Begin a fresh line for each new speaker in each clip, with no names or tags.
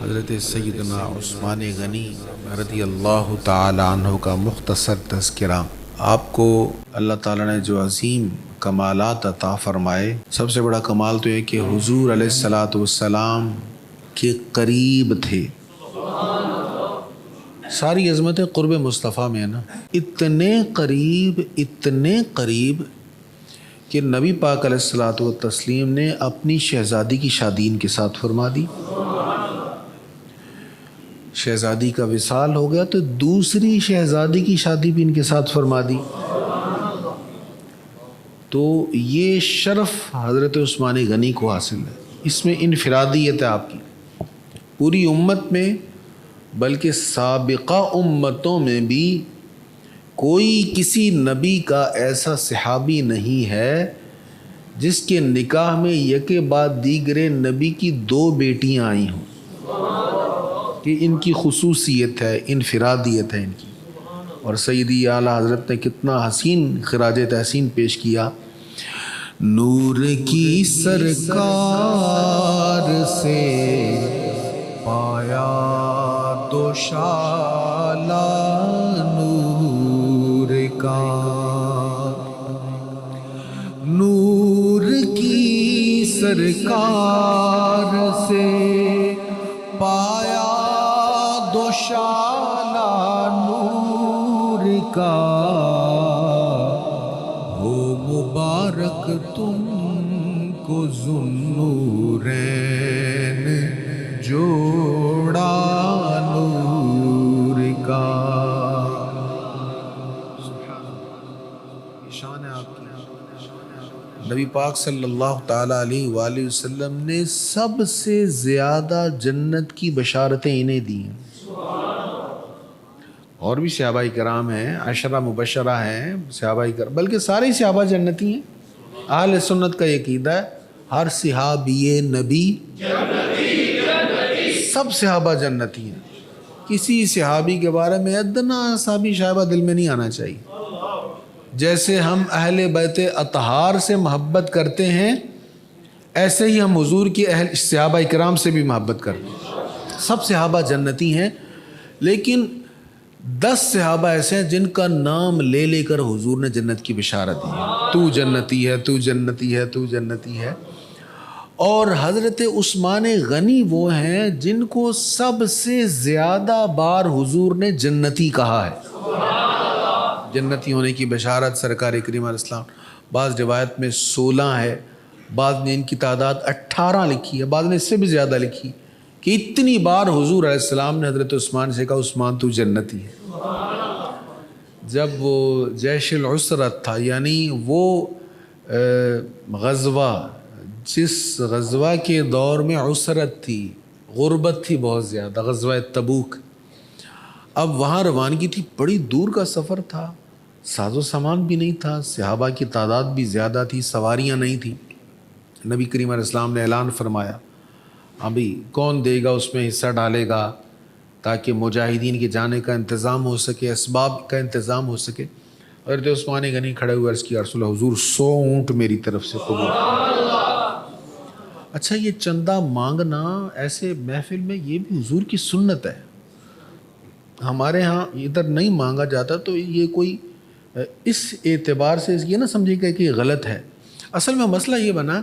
حضرت سیدنا عثمان غنی رضی اللہ تعالی عنہ کا مختصر تذکرہ۔ آپ کو اللہ تعالیٰ نے جو عظیم کمالات عطا فرمائے، سب سے بڑا کمال تو یہ کہ حضور علیہ الصلاۃ والسلام کے قریب تھے۔ ساری عظمتیں قرب مصطفیٰ میں ہے نا، اتنے قریب کہ نبی پاک علیہ الصلاۃ والتسلیم نے اپنی شہزادی کی شادی ان کے ساتھ فرما دی۔ شہزادی کا وصال ہو گیا تو دوسری شہزادی کی شادی بھی ان کے ساتھ فرما دی۔ تو یہ شرف حضرت عثمان غنی کو حاصل ہے، اس میں انفرادیت ہے آپ کی، پوری امت میں بلکہ سابقہ امتوں میں بھی کوئی کسی نبی کا ایسا صحابی نہیں ہے جس کے نکاح میں یکے بعد دیگرے نبی کی 2 بیٹیاں آئی ہوں، کہ ان کی خصوصیت ہے، انفرادیت ہے ان کی۔ اور سیدی اعلیٰ حضرت نے کتنا حسین خراج تحسین پیش کیا، نور کی سرکار سے پایا دوشالہ نور کا، نور کی سرکار سے پایا دوشالہ نور کا، ہو مبارک تم کو ذوالنورین جوڑا نور کا۔ شان ہے آپ کی۔ نبی پاک صلی اللہ تعالیٰ علیہ وآلہ وسلم نے سب سے زیادہ جنت کی بشارتیں انہیں دی ہیں۔ اور بھی صحابہ کرام ہیں، 10 مبشرہ ہیں صحابہ کرام، بلکہ سارے صحابہ جنتی ہیں۔ اہل سنت کا یہ عقیدہ ہے، ہر صحابی نبی سب صحابہ جنتی ہیں۔ کسی صحابی کے بارے میں ادنا سا بھی شائبہ دل میں نہیں آنا چاہیے۔ جیسے ہم اہل بیت اطہار سے محبت کرتے ہیں، ایسے ہی ہم حضور کے صحابہ کرام سے بھی محبت کرتے ہیں۔ سب صحابہ جنتی ہیں، لیکن 10 صحابہ ایسے ہیں جن کا نام لے لے کر حضور نے جنت کی بشارت دی ہے، تو جنتی ہے، تو جنتی ہے، تو جنتی ہے۔ اور حضرت عثمان غنی وہ ہیں جن کو سب سے زیادہ بار حضور نے جنتی کہا ہے۔ جنتی ہونے کی بشارت سرکار کریم علیہ السلام، بعض روایت میں 16 ہے، بعض نے ان کی تعداد 18 لکھی ہے، بعض نے اس سے بھی زیادہ لکھی، کہ اتنی بار حضور علیہ السلام نے حضرت عثمان سے کہا عثمان تو جنتی ہے۔ جب وہ جیش العسرت تھا، یعنی وہ غزوہ، جس غزوہ کے دور میں عسرت تھی، غربت تھی بہت زیادہ، غزوہ تبوک، اب وہاں روانگی تھی، بڑی دور کا سفر تھا، ساز و سامان بھی نہیں تھا، صحابہ کی تعداد بھی زیادہ تھی، سواریاں نہیں تھیں۔ نبی کریم علیہ السلام نے اعلان فرمایا، ابھی کون دے گا اس میں حصہ ڈالے گا، تاکہ مجاہدین کے جانے کا انتظام ہو سکے، اسباب کا انتظام ہو سکے۔ حضرت عثمان غنی کھڑے ہوئے عرض کیا، رسول اللہ حضور 100 اونٹ میری طرف سے قبول۔ اچھا، یہ چندہ مانگنا ایسے محفل میں یہ بھی حضور کی سنت ہے، ہمارے ہاں ادھر نہیں مانگا جاتا، تو یہ کوئی اس اعتبار سے یہ نہ سمجھے گا کہ یہ غلط ہے۔ اصل میں مسئلہ یہ بنا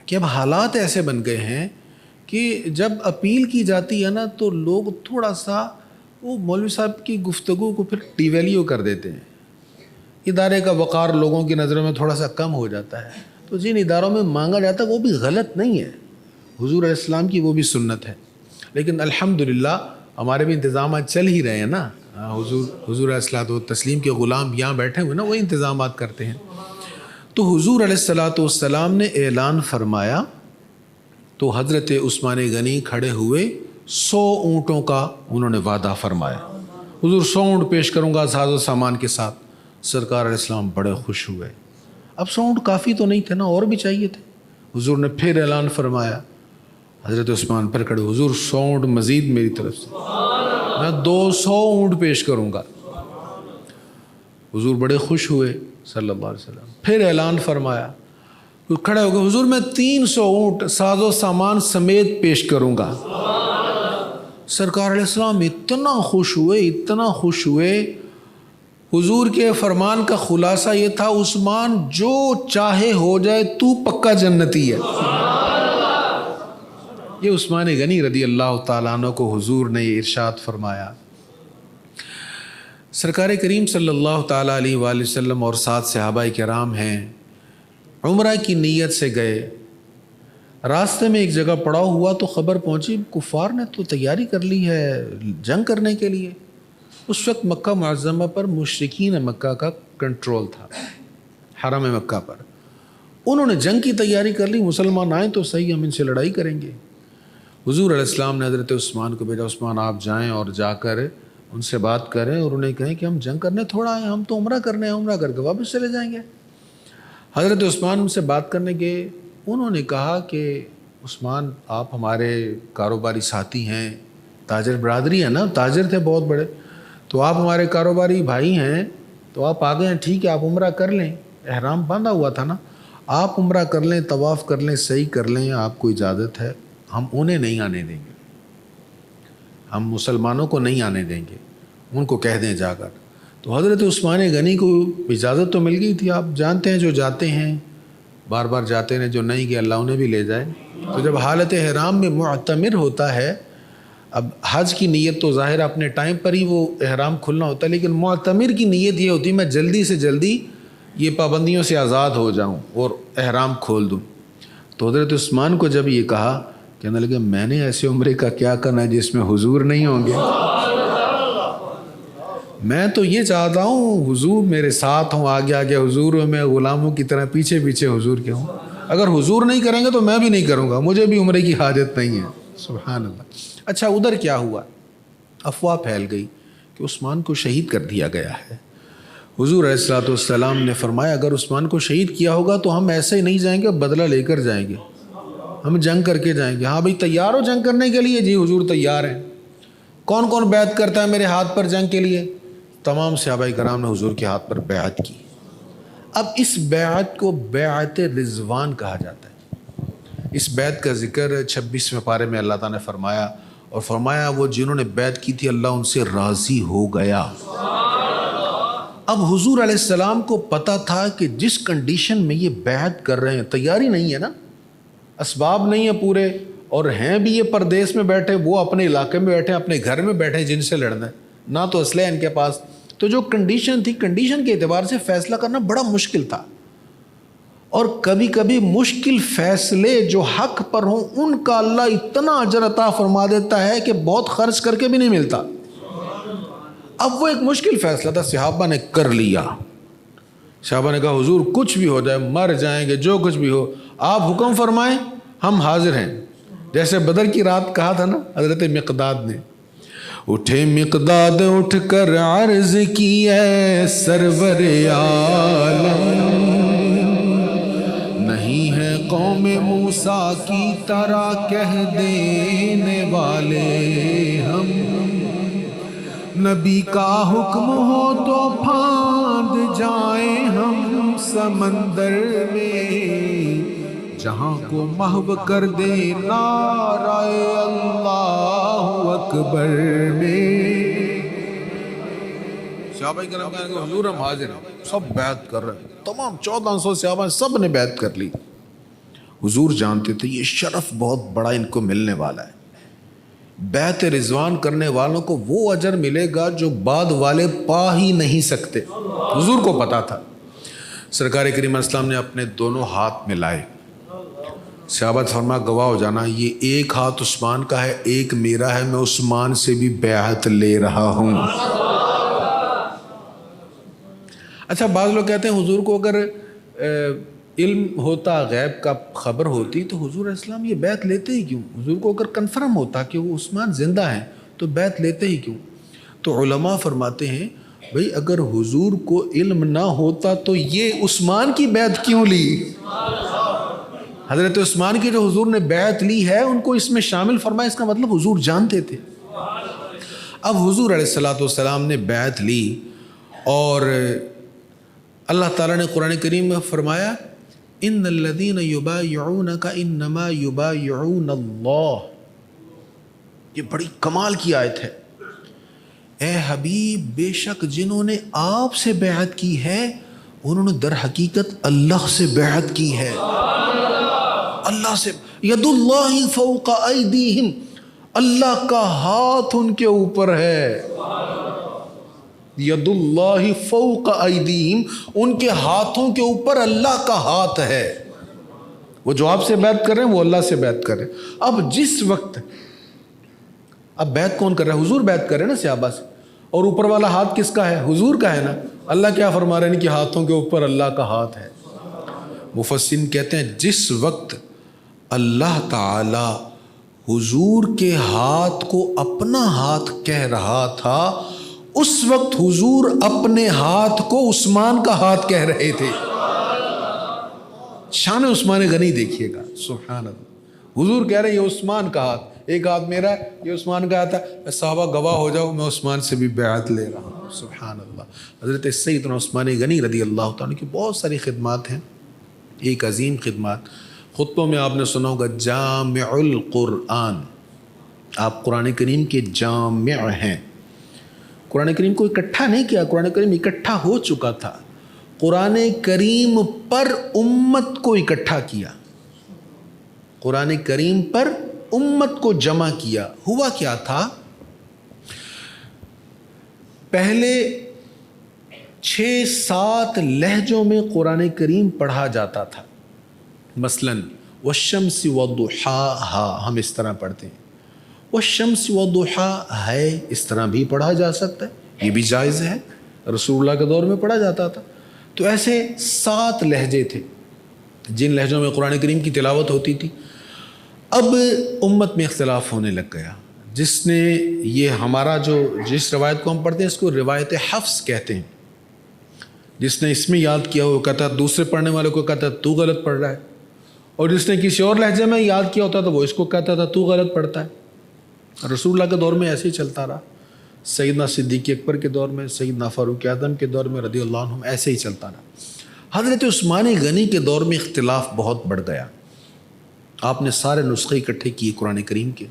کہ اب حالات ایسے بن گئے ہیں کہ جب اپیل کی جاتی ہے نا تو لوگ تھوڑا سا وہ مولوی صاحب کی گفتگو کو پھر ڈی ویلیو کر دیتے ہیں، ادارے کا وقار لوگوں کی نظروں میں تھوڑا سا کم ہو جاتا ہے، تو جن اداروں میں مانگا جاتا ہے وہ بھی غلط نہیں ہے، حضور علیہ السلام کی وہ بھی سنت ہے۔ لیکن الحمدللہ ہمارے بھی انتظامات چل ہی رہے ہیں نا، حضور علیہ الصلوۃ والتسلیم کے غلام یہاں بیٹھے ہوئے نا، وہی انتظامات کرتے ہیں۔ تو حضور علیہ الصلوۃ والسلام نے اعلان فرمایا تو حضرت عثمان غنی کھڑے ہوئے، 100 اونٹوں کا انہوں نے وعدہ فرمایا، حضور 100 اونٹ پیش کروں گا ساز و سامان کے ساتھ۔ سرکار علیہ السلام بڑے خوش ہوئے، اب 100 اونٹ کافی تو نہیں تھے نا، اور بھی چاہیے تھے۔ حضور نے پھر اعلان فرمایا، حضرت عثمان پر کھڑے، حضور 100 اونٹ مزید میری طرف سے، میں 200 اونٹ پیش کروں گا۔ حضور بڑے خوش ہوئے صلی اللہ علیہ وسلم، پھر اعلان فرمایا، کھڑے ہو گئے، حضور میں 300 اونٹ ساز و سامان سمیت پیش کروں گا۔ سرکار علیہ السلام اتنا خوش ہوئے. حضور کے فرمان کا خلاصہ یہ تھا، عثمان جو چاہے ہو جائے تو پکا جنتی ہے. یہ عثمان غنی رضی اللہ تعالیٰ عنہ کو حضور نے یہ ارشاد فرمایا. سرکار کریم صلی اللہ تعالیٰ علیہ وآلہ وسلم اور 7 صحابہ کرام ہیں، عمرہ کی نیت سے گئے. راستے میں ایک جگہ پڑاؤ ہوا تو خبر پہنچی کفار نے تو تیاری کر لی ہے جنگ کرنے کے لیے. اس وقت مکہ معظمہ پر مشرکین مکہ کا کنٹرول تھا، حرم مکہ پر. انہوں نے جنگ کی تیاری کر لی، مسلمان آئیں تو صحیح ہم ان سے لڑائی کریں گے. حضور علیہ السلام نے حضرت عثمان کو بھیجا، عثمان آپ جائیں اور جا کر ان سے بات کریں اور انہیں کہیں کہ ہم جنگ کرنے تھوڑا آئے، ہم تو عمرہ کرنے ہیں، عمرہ کر کے واپس چلے جائیں گے. حضرت عثمان ان سے بات کرنے گئے. انہوں نے کہا کہ عثمان آپ ہمارے کاروباری ساتھی ہیں، تاجر برادری ہے نا، تاجر تھے بہت بڑے، تو آپ ہمارے کاروباری بھائی ہیں، تو آپ آگے ہیں، ٹھیک ہے آپ عمرہ کر لیں، احرام باندھا ہوا تھا نا، آپ عمرہ کر لیں، طواف کر لیں، صحیح کر لیں، آپ کو اجازت ہے، ہم انہیں نہیں آنے دیں گے، ہم مسلمانوں کو نہیں آنے دیں گے، ان کو کہہ دیں جا کر. تو حضرت عثمان غنی کو اجازت تو مل گئی تھی، آپ جانتے ہیں جو جاتے ہیں بار بار جاتے ہیں، جو نہیں گئے اللہ انہیں بھی لے جائے. تو جب حالت احرام میں معتمر ہوتا ہے، اب حج کی نیت تو ظاہر اپنے ٹائم پر ہی وہ احرام کھلنا ہوتا ہے، لیکن معتمر کی نیت یہ ہوتی ہے میں جلدی سے جلدی یہ پابندیوں سے آزاد ہو جاؤں اور احرام کھول دوں. تو حضرت عثمان کو جب یہ کہا، کہنے لگے میں نے ایسے عمرے کا کیا کرنا ہے جس میں حضور نہیں ہوں گے، میں تو یہ چاہتا ہوں حضور میرے ساتھ ہوں، آگے آگے حضور ہوں، میں غلاموں کی طرح پیچھے پیچھے حضور کے ہوں. اگر حضور نہیں کریں گے تو میں بھی نہیں کروں گا، مجھے بھی عمرے کی حاجت نہیں ہے. سبحان اللہ. اچھا ادھر کیا ہوا؟ افواہ پھیل گئی کہ عثمان کو شہید کر دیا گیا ہے. حضور علیہ السلام نے فرمایا اگر عثمان کو شہید کیا ہوگا تو ہم ایسے ہی نہیں جائیں گے، بدلہ لے کر جائیں گے، ہم جنگ کر کے جائیں گے. ہاں بھائی تیار ہو جنگ کرنے کے لیے؟ جی حضور تیار ہیں. کون کون بیعت کرتا ہے میرے ہاتھ پر جنگ کے لیے؟ تمام صحابہ کرام نے حضور کے ہاتھ پر بیعت کی. اب اس بیعت کو بیعت رضوان کہا جاتا ہے. اس بیعت کا ذکر 26ویں پارے میں اللہ تعالیٰ نے فرمایا، اور فرمایا وہ جنہوں نے بیعت کی تھی اللہ ان سے راضی ہو گیا. اب حضور علیہ السلام کو پتہ تھا کہ جس کنڈیشن میں یہ بیعت کر رہے ہیں، تیاری نہیں ہے نا، اسباب نہیں ہے پورے، اور ہیں بھی یہ پردیس میں بیٹھے، وہ اپنے علاقے میں بیٹھے، اپنے گھر میں بیٹھے جن سے لڑنا ہے، نہ تو اسلحہ ان کے پاس. تو جو کنڈیشن تھی، کنڈیشن کے اعتبار سے فیصلہ کرنا بڑا مشکل تھا. اور کبھی کبھی مشکل فیصلے جو حق پر ہوں ان کا اللہ اتنا اجر عطا فرما دیتا ہے کہ بہت خرچ کر کے بھی نہیں ملتا. اب وہ ایک مشکل فیصلہ تھا، صحابہ نے کر لیا. صحابہ نے کہا حضور کچھ بھی ہو جائے، مر جائیں گے، جو کچھ بھی ہو آپ حکم فرمائیں، ہم حاضر ہیں. جیسے بدر کی رات کہا تھا نا حضرت مقداد نے، اٹھے مقداد اٹھ کر عرض کی اے سرور عالم، نہیں ہے قوم موسیٰ کی طرح کہہ دینے والے ہم، نبی کا حکم ہو تو پھاند جائیں ہم سمندر میں، جہاں کو محو کر دے نعرہ اللہ اکبر میں. صحابہ کرام کہنے کہ حضور ہم حاضر ہیں. سب بیعت کر رہے ہیں، تمام 1400 صحابہ سب نے بیعت کر لی. حضور جانتے تھے یہ شرف بہت بڑا ان کو ملنے والا ہے. بیعت رضوان کرنے والوں کو وہ اجر ملے گا جو بعد والے پا ہی نہیں سکتے. حضور کو پتا تھا. سرکار کریم علیہ السلام نے اپنے دونوں ہاتھ ملائے. صحابہ فرما گواہ ہو جانا، یہ ایک ہاتھ عثمان کا ہے، ایک میرا ہے، میں عثمان سے بھی بیعت لے رہا ہوں. اچھا بعض لوگ کہتے ہیں حضور کو اگر علم ہوتا، غیب کا خبر ہوتی تو حضور علیہ السلام یہ بیعت لیتے ہی کیوں؟ حضور کو اگر کنفرم ہوتا کہ وہ عثمان زندہ ہیں تو بیعت لیتے ہی کیوں؟ تو علماء فرماتے ہیں بھئی اگر حضور کو علم نہ ہوتا تو یہ عثمان کی بیعت کیوں لی؟ حضرت عثمان کی جو حضور نے بیعت لی ہے ان کو اس میں شامل فرمایا، اس کا مطلب حضور جانتے تھے. اب حضور علیہ السلام نے بیعت لی اور اللہ تعالیٰ نے قرآن کریم میں فرمایا ان الذین یبایعونک انما یبایعون اللہ. یہ بڑی کمال کی آیت ہے. اے حبیب، بے شک جنہوں نے آپ سے بیعت کی ہے انہوں نے در حقیقت اللہ سے بیعت کی ہے. اللہ سے. ید اللہ فوق ایدیہم، اللہ کا ہاتھ ان کے اوپر ہے. ید اللہ فوق ایدیہم، ان کے ہاتھوں کے اوپر اللہ کا ہاتھ ہے. وہ جو آپ سے بیعت کر رہے ہیں وہ اللہ سے بیعت کر رہے ہیں. اب جس وقت، اب بیعت کون کر رہا ہے؟ حضور بیعت کر رہے ہیں نا صحابہ سے، اور اوپر والا ہاتھ کس کا ہے؟ حضور کا ہے نا. اللہ کیا فرما رہے ہیں کہ ہاتھوں کے اوپر اللہ کا ہاتھ ہے. مفسرین کہتے ہیں جس وقت اللہ تعالی حضور کے ہاتھ کو اپنا ہاتھ کہہ رہا تھا، اس وقت حضور اپنے ہاتھ کو عثمان کا ہاتھ کہہ رہے تھے. شان عثمان غنی دیکھیے گا، سبحان اللہ. حضور کہہ رہے ہیں یہ عثمان کا ہاتھ، ایک ہاتھ میرا ہے، یہ عثمان کا ہاتھ ہے. صحابہ گواہ ہو جاؤ، میں عثمان سے بھی بیعت لے رہا ہوں. سبحان اللہ. حضرت سیدنا عثمان غنی رضی اللہ تعالیٰ کی بہت ساری خدمات ہیں. ایک عظیم خدمات، خطبوں میں آپ نے سنا ہوگا جامع القرآن. آپ قرآن کریم کے جامع ہیں. قرآن کریم کو اکٹھا نہیں کیا، قرآن کریم اکٹھا ہو چکا تھا. قرآن کریم پر امت کو اکٹھا کیا، قرآن کریم پر امت کو جمع کیا. ہوا کیا تھا؟ پہلے 6-7 لہجوں میں قرآن کریم پڑھا جاتا تھا. مثلاً والشمس وضحاها ہم اس طرح پڑھتے ہیں، والشمس وضحاها ہے، اس طرح بھی پڑھا جا سکتا ہے، یہ بھی جائز ہے. رسول اللہ کے دور میں پڑھا جاتا تھا. تو ایسے 7 لہجے تھے جن لہجوں میں قرآن کریم کی تلاوت ہوتی تھی. اب امت میں اختلاف ہونے لگ گیا. جس نے یہ ہمارا جس روایت کو ہم پڑھتے ہیں اس کو روایت حفظ کہتے ہیں. جس نے اس میں یاد کیا وہ کہتا ہے، دوسرے پڑھنے والے کو کہتا ہے تو غلط پڑھ رہا ہے، اور جس نے کسی اور لہجے میں یاد کیا ہوتا تھا وہ اس کو کہتا تھا تو غلط پڑھتا ہے. رسول اللہ کے دور میں ایسے ہی چلتا رہا. سیدنا صدیق اکبر کے دور میں، سیدنا فاروق اعظم کے دور میں رضی اللہ عنہم، ایسے ہی چلتا رہا. حضرت عثمان غنی کے دور میں اختلاف بہت بڑھ گیا. آپ نے سارے نسخے اکٹھے کیے قرآن کریم کے،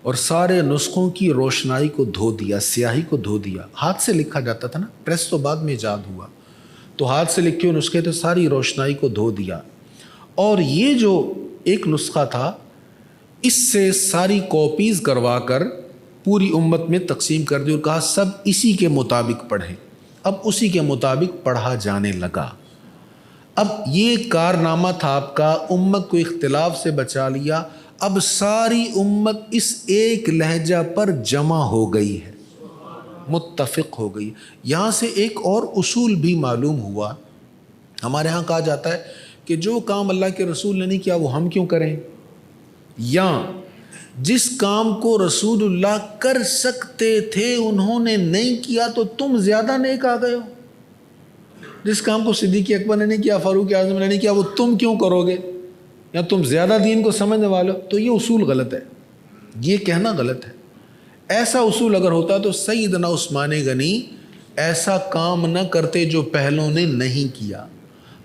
اور سارے نسخوں کی روشنائی کو دھو دیا، سیاہی کو دھو دیا. ہاتھ سے لکھا جاتا تھا نا، پریس تو بعد میں ایجاد ہوا، تو ہاتھ سے لکھے ہوئے نسخے تھے، ساری روشنائی کو دھو دیا. اور یہ جو ایک نسخہ تھا اس سے ساری کاپیز کروا کر پوری امت میں تقسیم کر دی اور کہا سب اسی کے مطابق پڑھیں. اب اسی کے مطابق پڑھا جانے لگا. اب یہ کارنامہ تھا آپ کا، امت کو اختلاف سے بچا لیا. اب ساری امت اس ایک لہجہ پر جمع ہو گئی ہے، متفق ہو گئی. یہاں سے ایک اور اصول بھی معلوم ہوا. ہمارے ہاں کہا جاتا ہے کہ جو کام اللہ کے رسول نے نہیں کیا وہ ہم کیوں کریں، یا جس کام کو رسول اللہ کر سکتے تھے انہوں نے نہیں کیا تو تم زیادہ نیک آ گئے ہو. جس کام کو صدیق اکبر نے نہیں کیا، فاروق اعظم نے نہیں کیا، وہ تم کیوں کرو گے، یا تم زیادہ دین کو سمجھنے والے ہو. تو یہ اصول غلط ہے، یہ کہنا غلط ہے. ایسا اصول اگر ہوتا تو سیدنا عثمان غنی ایسا کام نہ کرتے جو پہلوں نے نہیں کیا.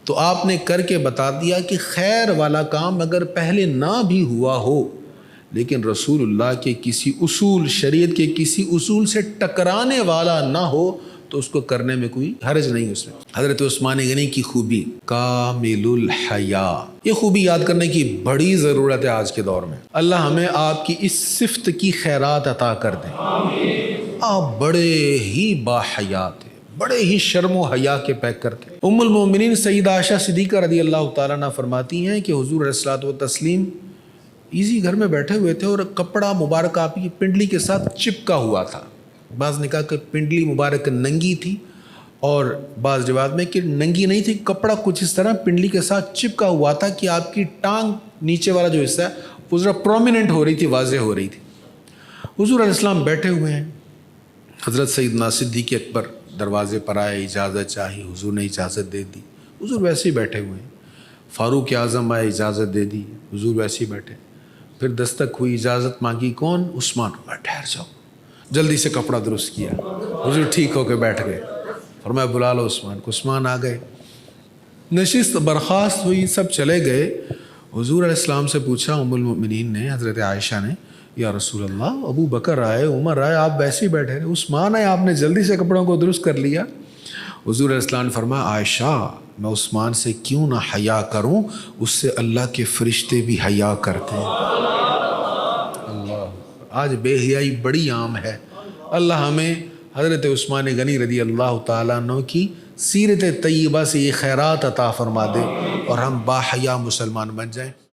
تو آپ نے کر کے بتا دیا کہ خیر والا کام اگر پہلے نہ بھی ہوا ہو لیکن رسول اللہ کے کسی اصول، شریعت کے کسی اصول سے ٹکرانے والا نہ ہو تو اس کو کرنے میں کوئی حرج نہیں اس میں. حضرت عثمان غنی کی خوبی کامل الحیا، یہ خوبی یاد کرنے کی بڑی ضرورت ہے آج کے دور میں. اللہ ہمیں آپ کی اس صفت کی خیرات عطا کر دیں. آپ بڑے ہی باحیا تھے، بڑے ہی شرم و حیا کے پیکر تھے. ام المومنین سیدہ عائشہ صدیقہ رضی اللہ تعالیٰ عنہ فرماتی ہیں کہ حضور علیہ الصلوۃ والتسلیم ایزی گھر میں بیٹھے ہوئے تھے اور کپڑا مبارک آپ کی پنڈلی کے ساتھ چپکا ہوا تھا. بعض نے کہا کہ پنڈلی مبارک ننگی تھی، اور بعض روایت میں کہ ننگی نہیں تھی، کپڑا کچھ اس طرح پنڈلی کے ساتھ چپکا ہوا تھا کہ آپ کی ٹانگ نیچے والا جو حصہ ہے وہ ذرا پرومیننٹ ہو رہی تھی، واضح ہو رہی تھی. حضور علیہ السلام بیٹھے ہوئے ہیں. حضرت سیدنا صدیق اکبر دروازے پر آئے، اجازت چاہی، حضور نے اجازت دے دی. حضور ویسے ہی بیٹھے ہوئے ہیں. فاروق اعظم آئے، اجازت دے دی، حضور ویسے ہی بیٹھے. پھر دستک ہوئی، اجازت مانگی، کون؟ عثمان. ٹھہر جاؤ. جلدی سے کپڑا درست کیا، حضور ٹھیک ہو کے بیٹھ گئے. فرمایا بلا لو عثمان کو. عثمان آ گئے، نشست برخاست ہوئی، سب چلے گئے. حضور علیہ السلام سے پوچھا ام المؤمنین نے، حضرت عائشہ نے، یا رسول اللہ ابو بکر آئے، عمر آئے، آپ ویسے ہی بیٹھے رہے، عثمان آئے، آپ نے جلدی سے کپڑوں کو درست کر لیا۔ حضور علیہ السلام نے فرمایا عائشہ میں عثمان سے کیوں نہ حیا کروں، اس سے اللہ کے فرشتے بھی حیا کرتے ہیں۔ اللہ، آج بے حیائی بڑی عام ہے۔ اللہ ہمیں حضرت عثمان غنی رضی اللہ تعالیٰ عنہ کی سیرت طیبہ سے یہ خیرات عطا فرما دے اور ہم با حیا مسلمان بن جائیں۔